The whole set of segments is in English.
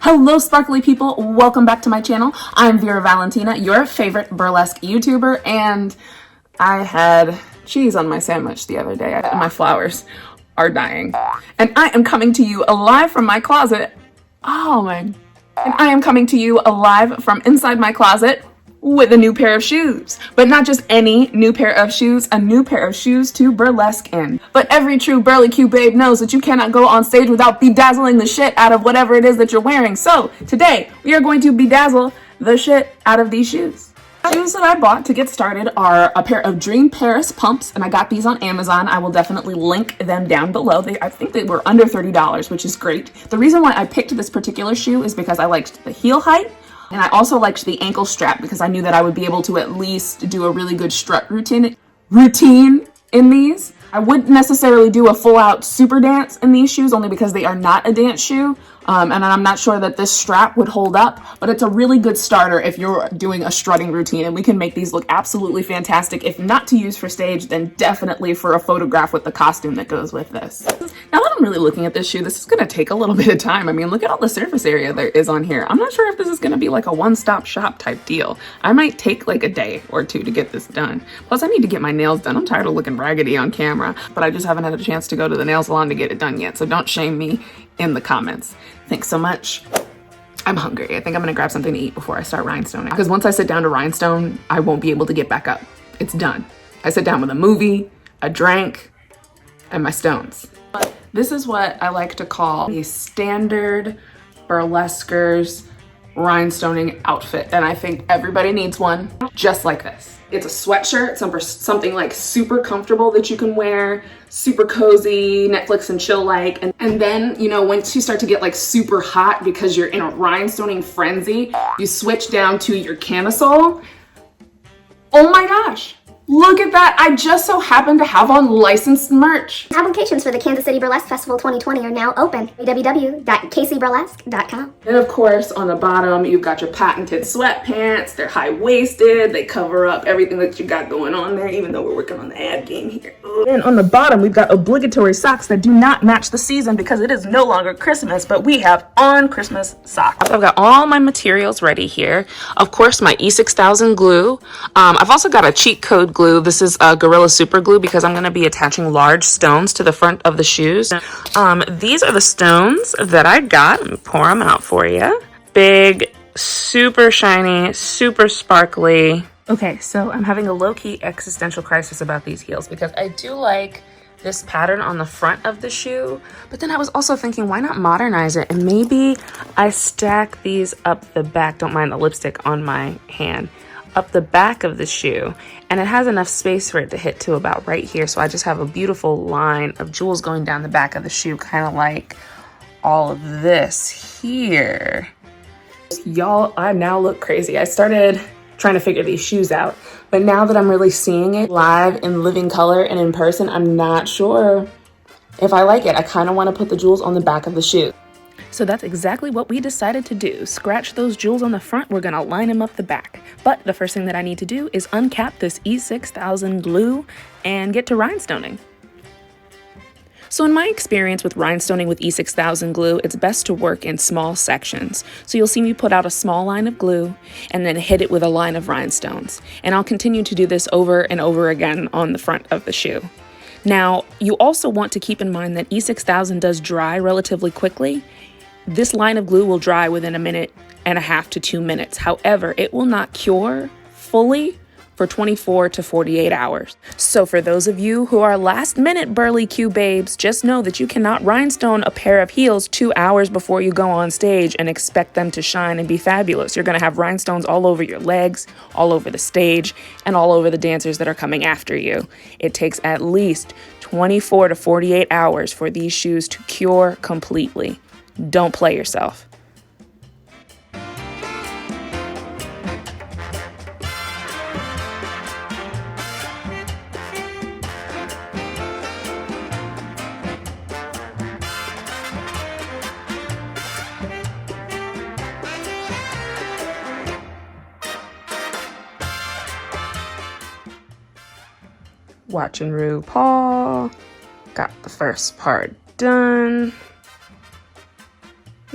Hello sparkly people, welcome back to my channel. I'm Vera Valentinaa, your favorite burlesque YouTuber, and I had cheese on my sandwich the other day. My flowers are dying. And I am coming to you live from my closet. And I am coming to you live from inside my closet with a new pair of shoes. But not just any new pair of shoes, a new pair of shoes to burlesque in. But every true burly Q babe knows that you cannot go on stage without bedazzling the shit out of whatever it is that you're wearing. So today we are going to bedazzle the shit out of these shoes. The shoes that I bought to get started are a pair of Dream Paris pumps, and I got these on Amazon. I will definitely link them down below. I think they were under $30, which is great. The reason why I picked this particular shoe is because I liked the heel height. And I also liked the ankle strap because I knew that I would be able to at least do a really good strut routine in these. I wouldn't necessarily do a full-out super dance in these shoes only because they are not a dance shoe. And I'm not sure that this strap would hold up, but it's a really good starter if you're doing a strutting routine, and we can make these look absolutely fantastic. If not to use for stage, then definitely for a photograph with the costume that goes with this. Now that I'm really looking at this shoe, this is gonna take a little bit of time. I mean, look at all the surface area there is on here. I'm not sure if this is gonna be like a one-stop shop type deal. I might take like a day or two to get this done. Plus I need to get my nails done. I'm tired of looking raggedy on camera, but I just haven't had a chance to go to the nail salon to get it done yet. So don't shame me in the comments. Thanks so much. I'm hungry. I think I'm gonna grab something to eat before I start rhinestoning. Because once I sit down to rhinestone, I won't be able to get back up. It's done. I sit down with a movie, a drink, and my stones. This is what I like to call a standard burlesquer's rhinestoning outfit. And I think everybody needs one just like this. It's a sweatshirt, something like super comfortable that you can wear, super cozy, Netflix and chill like. And then, you know, once you start to get like super hot because you're in a rhinestoning frenzy, you switch down to your camisole. Oh my gosh, look at that. I just so happen to have on licensed merch. Applications for the Kansas City Burlesque Festival 2020 are now open. www.kcburlesque.com. And of course, on the bottom, you've got your patented sweatpants. They're high-waisted. They cover up everything that you got going on there, even though we're working on the ad game here. And on the bottom, we've got obligatory socks that do not match the season because it is no longer Christmas, but we have on Christmas socks. I've got all my materials ready here. Of course, my E6000 glue. I've also got a cheat code glue. This is Gorilla Super Glue because I'm going to be attaching large stones to the front of the shoes. These are the stones that I got. Let me pour them out for you. Big, super shiny, super sparkly. Okay, so I'm having a low-key existential crisis about these heels because I do like this pattern on the front of the shoe, but then I was also thinking, why not modernize it? And maybe I stack these up the back. Don't mind the lipstick on my hand. Up the back of the shoe, and it has enough space for it to hit to about right here, so I just have a beautiful line of jewels going down the back of the shoe, kind of like all of this here. Y'all, I now look crazy. I started trying to figure these shoes out, but now that I'm really seeing it live in living color and in person, I'm not sure if I like it. I kind of want to put the jewels on the back of the shoe. So that's exactly what we decided to do. Scratch those jewels on the front, we're gonna line them up the back. But the first thing that I need to do is uncap this E6000 glue and get to rhinestoning. So in my experience with rhinestoning with E6000 glue, it's best to work in small sections. So you'll see me put out a small line of glue and then hit it with a line of rhinestones. And I'll continue to do this over and over again on the front of the shoe. Now, you also want to keep in mind that E6000 does dry relatively quickly. This line of glue will dry within 1.5 to 2 minutes. However, it will not cure fully for 24 to 48 hours. So for those of you who are last minute burly Q babes, just know that you cannot rhinestone a pair of heels 2 hours before you go on stage and expect them to shine and be fabulous. You're gonna have rhinestones all over your legs, all over the stage, and all over the dancers that are coming after you. It takes at least 24 to 48 hours for these shoes to cure completely. Don't play yourself. Watching RuPaul. Got the first part done.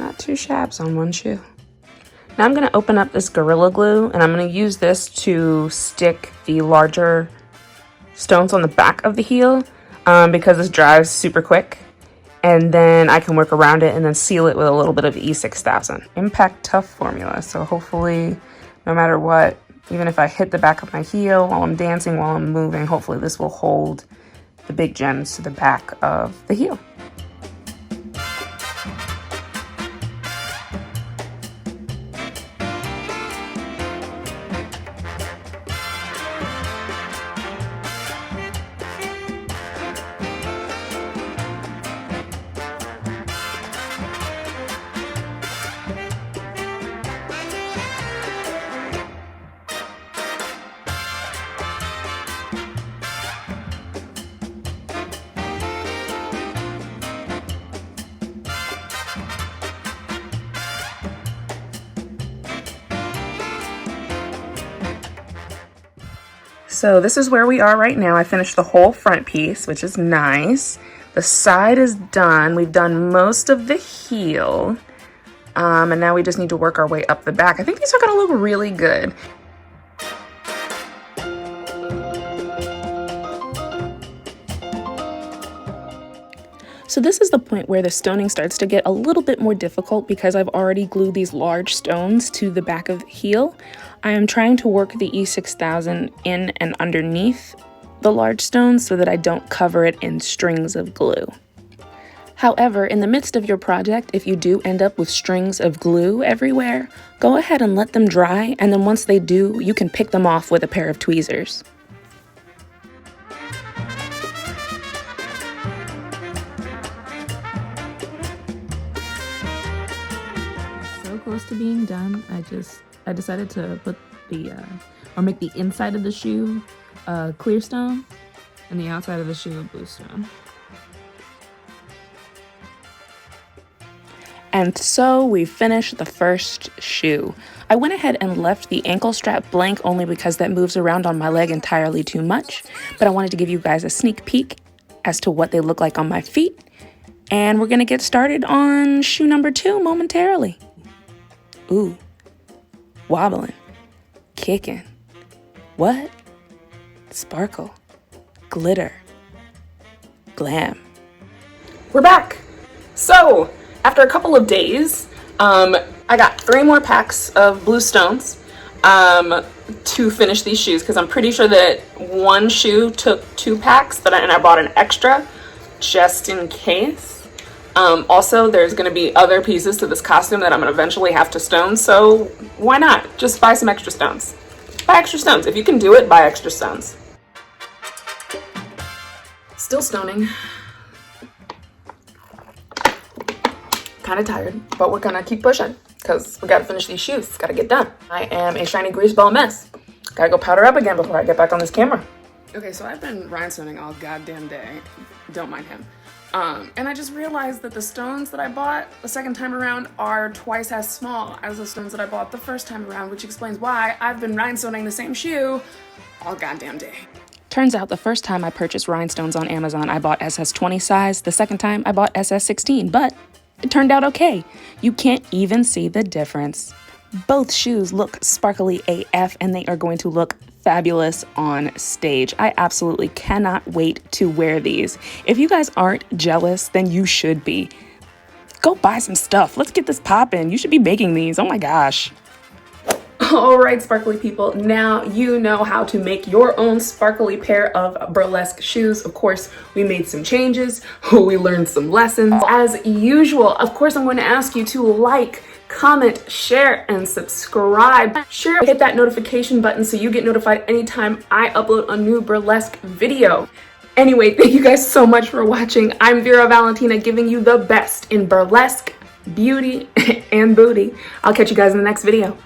Not two shabs on one shoe. Now I'm going to open up this Gorilla Glue, and I'm going to use this to stick the larger stones on the back of the heel because this dries super quick. And then I can work around it and then seal it with a little bit of E6000. Impact Tough formula, so hopefully no matter what, even if I hit the back of my heel while I'm dancing, while I'm moving, hopefully this will hold the big gems to the back of the heel. So this is where we are right now. I finished the whole front piece, which is nice. The side is done. We've done most of the heel. And now we just need to work our way up the back. I think these are gonna look really good. So this is the point where the stoning starts to get a little bit more difficult because I've already glued these large stones to the back of the heel. I am trying to work the E6000 in and underneath the large stones so that I don't cover it in strings of glue. However, in the midst of your project, if you do end up with strings of glue everywhere, go ahead and let them dry, and then once they do, you can pick them off with a pair of tweezers. Close to being done. I decided to put or make the inside of the shoe clear stone and the outside of the shoe blue stone. And so we finished the first shoe. I went ahead and left the ankle strap blank only because that moves around on my leg entirely too much, but I wanted to give you guys a sneak peek as to what they look like on my feet. And we're gonna get started on shoe number 2 momentarily. Ooh, wobbling, kicking, what? Sparkle, glitter, glam. We're back. So, after a couple of days, I got 3 more packs of blue stones to finish these shoes because I'm pretty sure that one shoe took 2 packs and I bought an extra just in case. Also, there's going to be other pieces to this costume that I'm going to eventually have to stone, so why not? Just buy some extra stones. Buy extra stones. If you can do it, buy extra stones. Still stoning. Kind of tired, but we're going to keep pushing because we got to finish these shoes. It's got to get done. I am a shiny greaseball mess. Got to go powder up again before I get back on this camera. Okay, so I've been rhinestoning all goddamn day. Don't mind him. And I just realized that the stones that I bought the second time around are twice as small as the stones that I bought the first time around, which explains why I've been rhinestoning the same shoe all goddamn day. Turns out the first time I purchased rhinestones on Amazon, I bought SS20 size. The second time I bought SS16, but it turned out okay. You can't even see the difference. Both shoes look sparkly AF and they are going to look fabulous on stage. I absolutely cannot wait to wear these. If you guys aren't jealous, then you should be. Go buy some stuff. Let's get this poppin'. You should be making these. Oh my gosh. All right, sparkly people, now you know how to make your own sparkly pair of burlesque shoes. Of course, we made some changes. We learned some lessons. As usual, of course, I'm going to ask you to like, comment, share, and subscribe. Share, hit that notification button so you get notified anytime I upload a new burlesque video. Anyway, thank you guys so much for watching. I'm Vera Valentinaa, giving you the best in burlesque, beauty, and booty. I'll catch you guys in the next video.